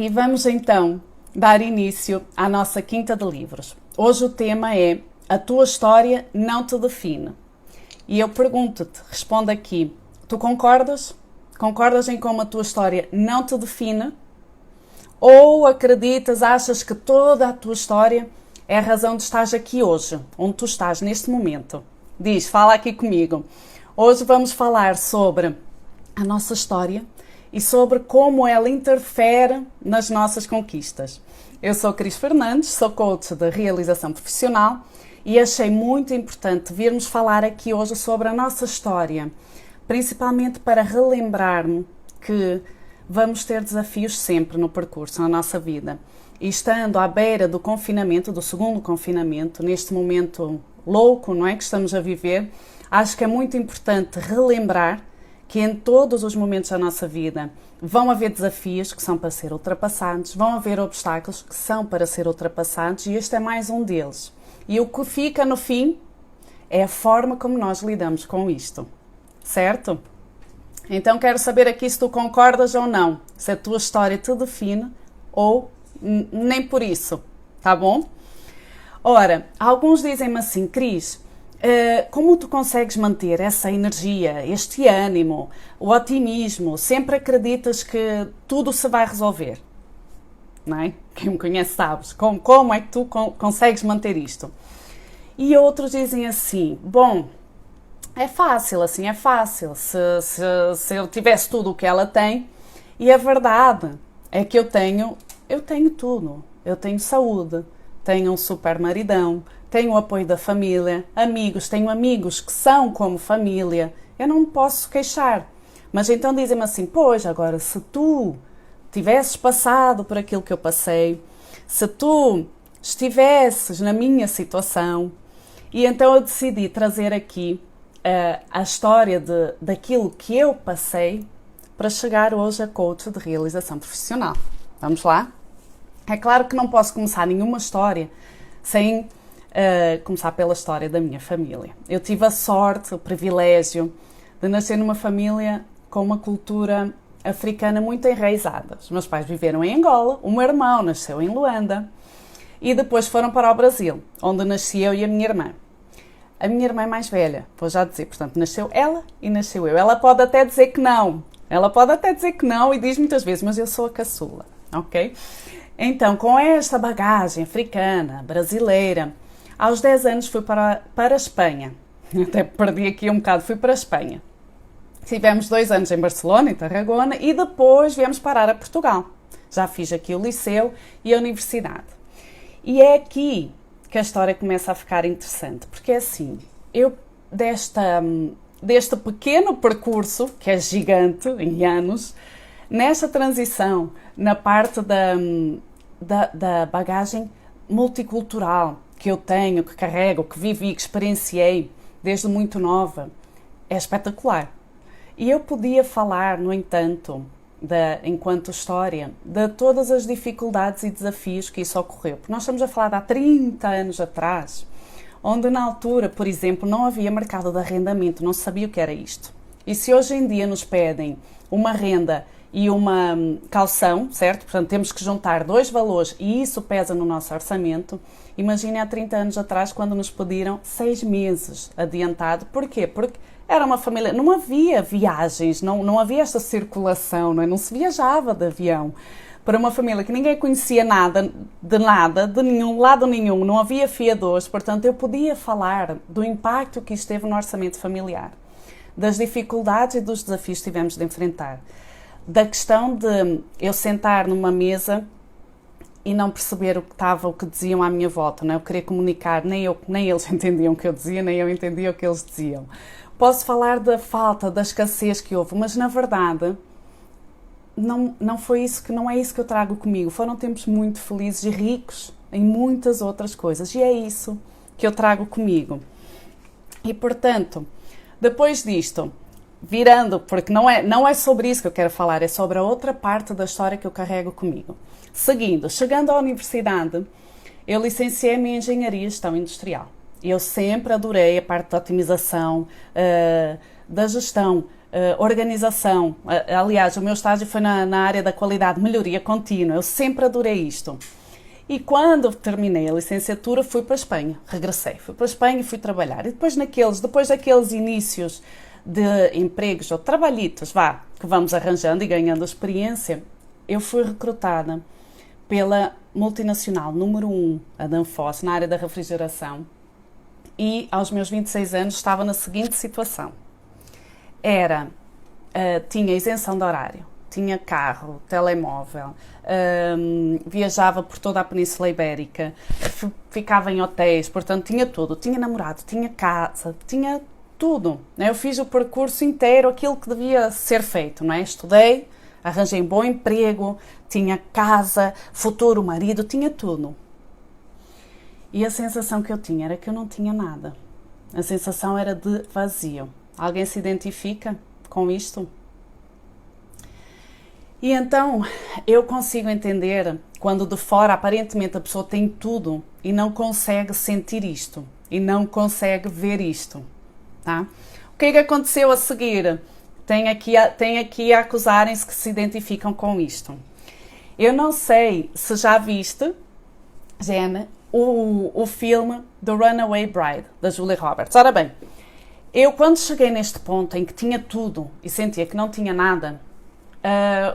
E vamos então dar início à nossa quinta de livros. Hoje o tema é A tua história não te define. E eu pergunto-te, responde aqui, tu concordas? Concordas em como a tua história não te define? Ou acreditas, achas que toda a tua história é a razão de estares aqui hoje, onde tu estás neste momento? Diz, fala aqui comigo. Hoje vamos falar sobre a nossa história e sobre como ela interfere nas nossas conquistas. Eu sou Cris Fernandes, sou coach de realização profissional e achei muito importante virmos falar aqui hoje sobre a nossa história, principalmente para relembrar-me que vamos ter desafios sempre no percurso, na nossa vida. E estando à beira do confinamento, do segundo confinamento, neste momento louco, não é, que estamos a viver, acho que é muito importante relembrar que em todos os momentos da nossa vida vão haver desafios que são para ser ultrapassados, vão haver obstáculos que são para ser ultrapassados e este é mais um deles. E o que fica no fim é a forma como nós lidamos com isto, certo? Então quero saber aqui se tu concordas ou não, se a tua história te define ou nem por isso, tá bom? Ora, alguns dizem-me assim, Cris, como tu consegues manter essa energia, este ânimo, o otimismo, sempre acreditas que tudo se vai resolver, não é? Quem me conhece sabes, como é que tu consegues manter isto? E outros dizem assim, bom, é fácil, assim, é fácil, se eu tivesse tudo o que ela tem, e a verdade é que eu tenho tudo, eu tenho saúde, tenho um super maridão, tenho o apoio da família, tenho amigos que são como família, eu não me posso queixar. Mas então dizem-me assim, pois, agora se tu tivesses passado por aquilo que eu passei, se tu estivesses na minha situação, e então eu decidi trazer aqui a história daquilo que eu passei para chegar hoje a coach de realização profissional. Vamos lá? É claro que não posso começar nenhuma história sem começar pela história da minha família. Eu tive a sorte, o privilégio de nascer numa família com uma cultura africana muito enraizada. Os meus pais viveram em Angola, o meu irmão nasceu em Luanda e depois foram para o Brasil, onde nasci eu e a minha irmã. A minha irmã é mais velha, vou já dizer, portanto, nasceu ela e nasceu eu. Ela pode até dizer que não, e diz muitas vezes, mas eu sou a caçula, ok? Então, com esta bagagem africana, brasileira, aos 10 anos fui para a Espanha. Até perdi aqui um bocado, fui para a Espanha. Tivemos 2 anos em Barcelona, em Tarragona, e depois viemos parar a Portugal. Já fiz aqui o liceu e a universidade. E é aqui que a história começa a ficar interessante, porque é assim, eu deste pequeno percurso, que é gigante em anos, nesta transição, na parte da bagagem multicultural que eu tenho, que carrego, que vivi, que experienciei desde muito nova, é espetacular. E eu podia falar, no entanto, enquanto história, de todas as dificuldades e desafios que isso ocorreu. Porque nós estamos a falar de há 30 anos atrás, onde na altura, por exemplo, não havia mercado de arrendamento, não se sabia o que era isto. E se hoje em dia nos pedem uma renda e uma caução, certo? Portanto, temos que juntar 2 valores e isso pesa no nosso orçamento. Imagine há 30 anos atrás, quando nos pediram 6 meses adiantado. Porquê? Porque era uma família, não havia viagens, não havia esta circulação, não se viajava de avião. Para uma família que ninguém conhecia nada, de nenhum lado nenhum, não havia fiadores, portanto eu podia falar do impacto que isto teve no orçamento familiar, das dificuldades e dos desafios que tivemos de enfrentar, da questão de eu sentar numa mesa e não perceber o que diziam à minha volta, não é? Eu queria comunicar, nem eles entendiam o que eu dizia, nem eu entendia o que eles diziam. Posso falar da falta, da escassez que houve, mas na verdade não é isso que eu trago comigo. Foram tempos muito felizes e ricos em muitas outras coisas e é isso que eu trago comigo. E portanto, depois disto, virando, porque não é sobre isso que eu quero falar, é sobre a outra parte da história que eu carrego comigo. Chegando à universidade, eu licenciei-me em Engenharia e Gestão Industrial. Eu sempre adorei a parte da otimização, da gestão organização. Aliás, o meu estágio foi na área da qualidade, melhoria contínua. Eu sempre adorei isto. E quando terminei a licenciatura, fui para a Espanha. Regressei, fui para a Espanha e fui trabalhar. E depois daqueles inícios de empregos ou trabalhitos, que vamos arranjando e ganhando experiência, eu fui recrutada pela multinacional número 1, a Danfoss, na área da refrigeração. E aos meus 26 anos estava na seguinte situação. Tinha isenção de horário, tinha carro, telemóvel, viajava por toda a Península Ibérica, ficava em hotéis, portanto tinha tudo, tinha namorado, tinha casa, tinha tudo. Eu fiz o percurso inteiro, aquilo que devia ser feito, não é? Estudei, arranjei um bom emprego, tinha casa, futuro marido, tinha tudo. E a sensação que eu tinha era que eu não tinha nada. A sensação era de vazio. Alguém se identifica com isto? E então eu consigo entender quando de fora aparentemente a pessoa tem tudo e não consegue sentir isto e não consegue ver isto, tá? O que é que aconteceu a seguir? Tem aqui a acusarem-se que se identificam com isto. Eu não sei se já viste, Jenna, o filme The Runaway Bride, da Julia Roberts. Ora bem, eu quando cheguei neste ponto em que tinha tudo e sentia que não tinha nada,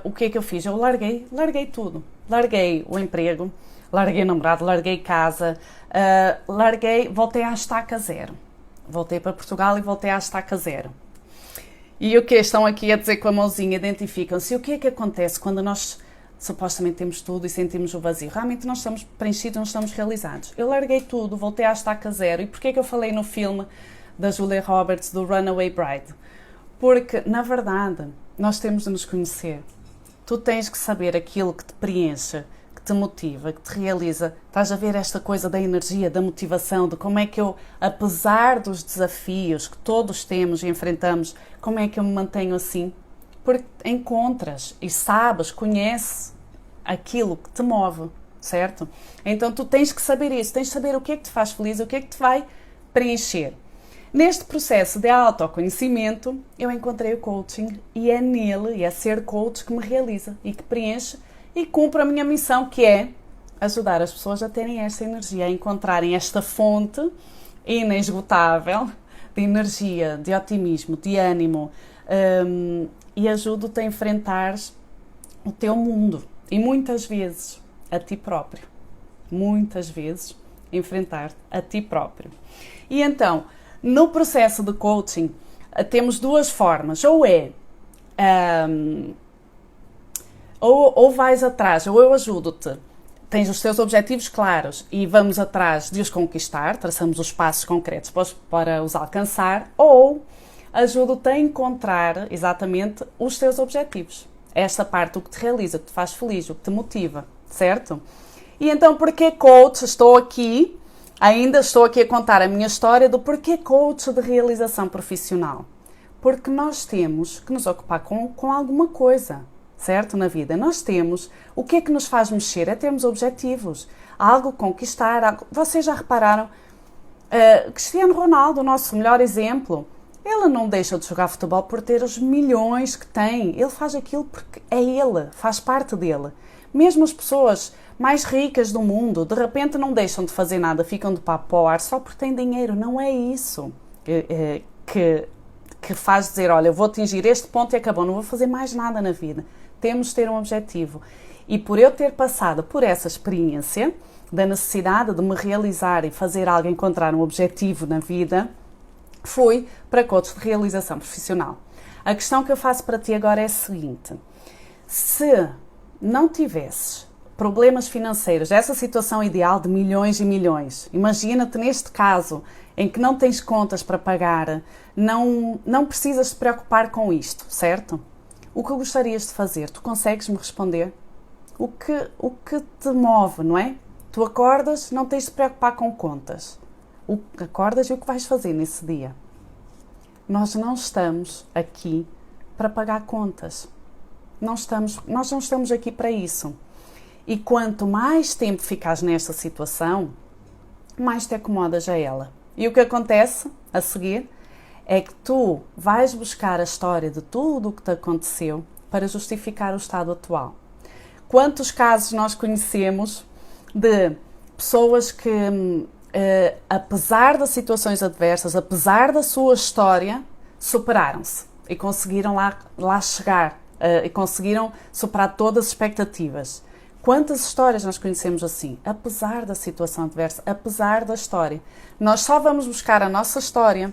o que é que eu fiz? Eu larguei tudo. Larguei o emprego, larguei o namorado, larguei casa, voltei à estaca zero. Voltei para Portugal e voltei à estaca zero. E o que estão aqui a dizer com a mãozinha, identificam-se. E o que é que acontece quando nós supostamente temos tudo e sentimos o vazio? Realmente nós estamos preenchidos, não estamos realizados. Eu larguei tudo, voltei à estaca zero. E porquê é que eu falei no filme da Julia Roberts, do Runaway Bride? Porque, na verdade, nós temos de nos conhecer. Tu tens que saber aquilo que te preenche, que te motiva, que te realiza. Estás a ver esta coisa da energia, da motivação, de como é que eu, apesar dos desafios que todos temos e enfrentamos, como é que eu me mantenho assim? Porque encontras e sabes, conheces aquilo que te move, certo? Então tu tens que saber isso, tens de saber o que é que te faz feliz, o que é que te vai preencher. Neste processo de autoconhecimento, eu encontrei o coaching e é nele, e é ser coach que me realiza e que preenche e cumpre a minha missão, que é ajudar as pessoas a terem esta energia, a encontrarem esta fonte inesgotável de energia, de otimismo, de ânimo, e ajudo-te a enfrentar o teu mundo e muitas vezes a ti próprio. Muitas vezes enfrentar a ti próprio. E então, no processo de coaching, temos duas formas. Ou vais atrás, ou eu ajudo-te. Tens os teus objetivos claros e vamos atrás de os conquistar, traçamos os passos concretos para os alcançar, ou ajudo-te a encontrar exatamente os teus objetivos. Esta parte, o que te realiza, o que te faz feliz, o que te motiva, certo? E então, porquê coach? Ainda estou aqui a contar a minha história do porquê coach de realização profissional. Porque nós temos que nos ocupar com alguma coisa, certo? Na vida. Nós temos, o que é que nos faz mexer? É termos objetivos, algo conquistar. Vocês já repararam? Cristiano Ronaldo, o nosso melhor exemplo, ele não deixa de jogar futebol por ter os milhões que tem. Ele faz aquilo porque é ele, faz parte dele. Mesmo as pessoas mais ricas do mundo, de repente não deixam de fazer nada, ficam de papo para o ar só porque têm dinheiro. Não é isso que faz dizer, olha, eu vou atingir este ponto e acabou, não vou fazer mais nada na vida. Temos de ter um objetivo. E por eu ter passado por essa experiência, da necessidade de me realizar e fazer algo, encontrar um objetivo na vida, fui para coach de realização profissional. A questão que eu faço para ti agora é a seguinte: se não tivesses problemas financeiros, essa situação ideal de milhões e milhões, imagina-te neste caso em que não tens contas para pagar, não precisas te preocupar com isto, certo? O que gostarias de fazer? Tu consegues me responder? O que te move, não é? Tu acordas, não tens de te preocupar com contas. Acordas e o que vais fazer nesse dia? Nós não estamos aqui para pagar contas. Nós não estamos aqui para isso. E quanto mais tempo ficares nesta situação, mais te acomodas a ela. E o que acontece a seguir é que tu vais buscar a história de tudo o que te aconteceu para justificar o estado atual. Quantos casos nós conhecemos de pessoas que, apesar das situações adversas, apesar da sua história, superaram-se e conseguiram lá chegar e conseguiram superar todas as expectativas. Quantas histórias nós conhecemos assim? Apesar da situação adversa, apesar da história. Nós só vamos buscar a nossa história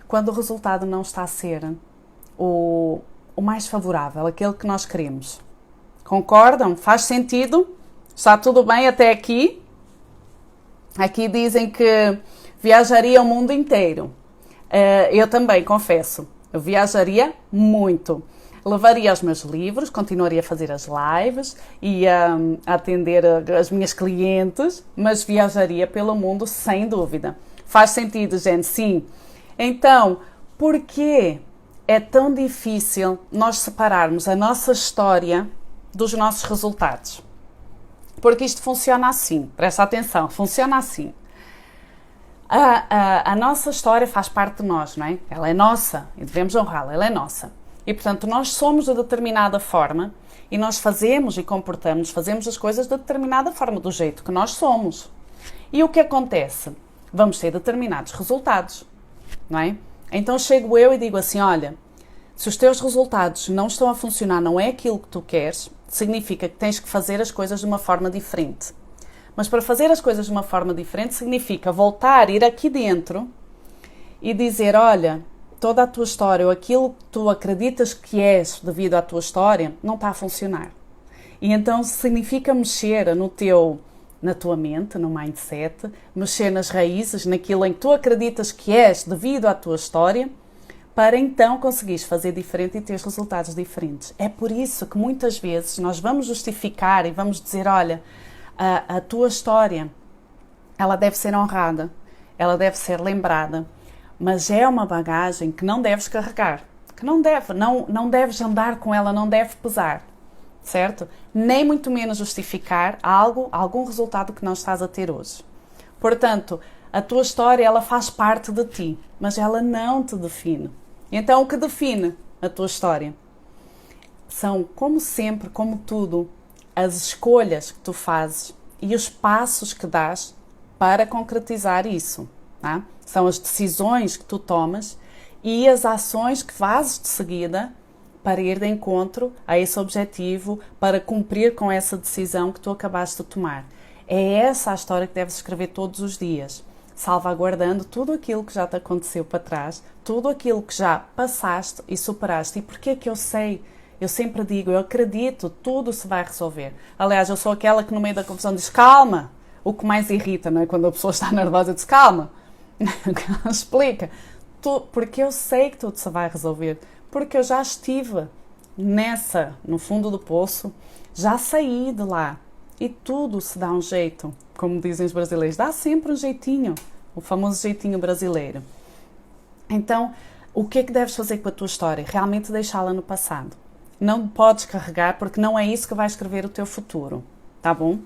quando o resultado não está a ser o mais favorável, aquele que nós queremos. Concordam? Faz sentido? Está tudo bem até aqui? Aqui dizem que viajaria o mundo inteiro. Eu também, confesso. Eu viajaria muito. Levaria os meus livros, continuaria a fazer as lives e a atender as minhas clientes, mas viajaria pelo mundo sem dúvida. Faz sentido, gente? Sim. Então, por que é tão difícil nós separarmos a nossa história dos nossos resultados? Porque isto funciona assim, presta atenção, funciona assim. A nossa história faz parte de nós, não é? Ela é nossa e devemos honrá-la, ela é nossa. E, portanto, nós somos de determinada forma e nós fazemos as coisas de determinada forma, do jeito que nós somos. E o que acontece? Vamos ter determinados resultados, não é? Então chego eu e digo assim, olha, se os teus resultados não estão a funcionar, não é aquilo que tu queres, significa que tens que fazer as coisas de uma forma diferente. Mas para fazer as coisas de uma forma diferente significa voltar, ir aqui dentro e dizer, olha, toda a tua história ou aquilo que tu acreditas que és devido à tua história não está a funcionar. E então significa mexer na tua mente, no mindset, mexer nas raízes, naquilo em que tu acreditas que és devido à tua história, para então conseguires fazer diferente e ter resultados diferentes. É por isso que muitas vezes nós vamos justificar e vamos dizer, olha, a tua história, ela deve ser honrada, ela deve ser lembrada, mas é uma bagagem que não deves carregar, que não deves andar com ela, não deve pesar, certo? Nem muito menos justificar algum resultado que não estás a ter hoje. Portanto, a tua história, ela faz parte de ti, mas ela não te define. Então, o que define a tua história? São, como sempre, como tudo, as escolhas que tu fazes e os passos que dás para concretizar isso. Tá? São as decisões que tu tomas e as ações que fazes de seguida para ir de encontro a esse objetivo, para cumprir com essa decisão que tu acabaste de tomar. É essa a história que deves escrever todos os dias, salvaguardando tudo aquilo que já te aconteceu para trás, tudo aquilo que já passaste e superaste. E porquê que eu sei? Eu sempre digo, eu acredito, tudo se vai resolver. Aliás, eu sou aquela que no meio da confusão diz, calma. O que mais irrita, não é? Quando a pessoa está nervosa, diz, calma. Explica. Porque eu sei que tudo se vai resolver. Porque eu já estive no fundo do poço, já saí de lá. E tudo se dá um jeito. Como dizem os brasileiros, dá sempre um jeitinho. O famoso jeitinho brasileiro. Então, o que é que deves fazer com a tua história? Realmente deixá-la no passado. Não podes carregar, porque não é isso que vai escrever o teu futuro, tá bom?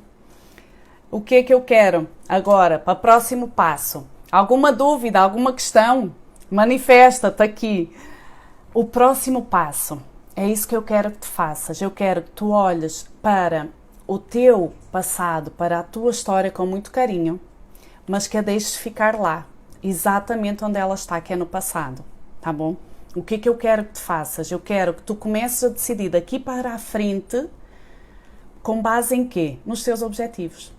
O que é que eu quero agora, para o próximo passo? Alguma dúvida, alguma questão? Manifesta-te aqui. O próximo passo, é isso que eu quero que tu faças. Eu quero que tu olhes para o teu passado, para a tua história com muito carinho, mas que a deixes ficar lá, exatamente onde ela está, que é no passado, tá bom? O que é que eu quero que tu faças? Eu quero que tu comeces a decidir daqui para a frente, com base em quê? Nos teus objetivos.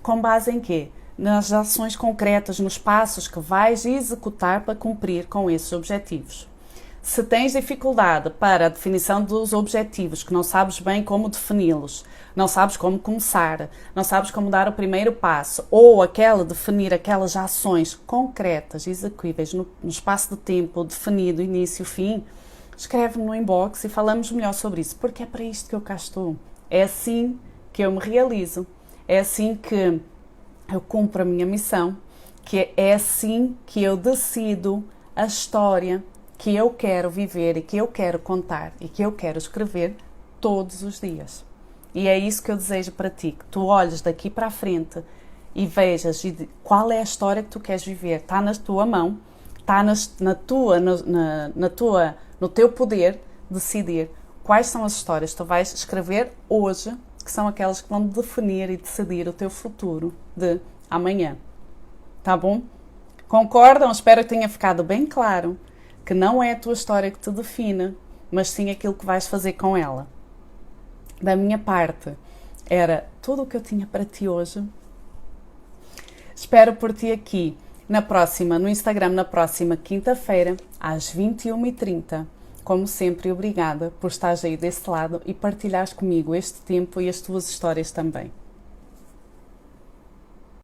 Com base em quê? Nas ações concretas, nos passos que vais executar para cumprir com esses objetivos. Se tens dificuldade para a definição dos objetivos, que não sabes bem como defini-los, não sabes como começar, não sabes como dar o primeiro passo, ou definir aquelas ações concretas, execuíveis no espaço de tempo definido, início, fim, escreve-me no inbox e falamos melhor sobre isso, porque é para isto que eu cá estou. É assim que eu me realizo, é assim que eu cumpro a minha missão, que é assim que eu decido a história que eu quero viver e que eu quero contar e que eu quero escrever todos os dias. E é isso que eu desejo para ti, que tu olhes daqui para a frente e vejas qual é a história que tu queres viver. Está na tua mão, está no teu poder decidir quais são as histórias que tu vais escrever hoje, que são aquelas que vão definir e decidir o teu futuro de amanhã. Tá bom? Concordam? Espero que tenha ficado bem claro que não é a tua história que te define, mas sim aquilo que vais fazer com ela. Da minha parte, era tudo o que eu tinha para ti hoje. Espero por ti aqui no Instagram, na próxima quinta-feira, às 21h30. Como sempre, obrigada por estares aí desse lado e partilhares comigo este tempo e as tuas histórias também.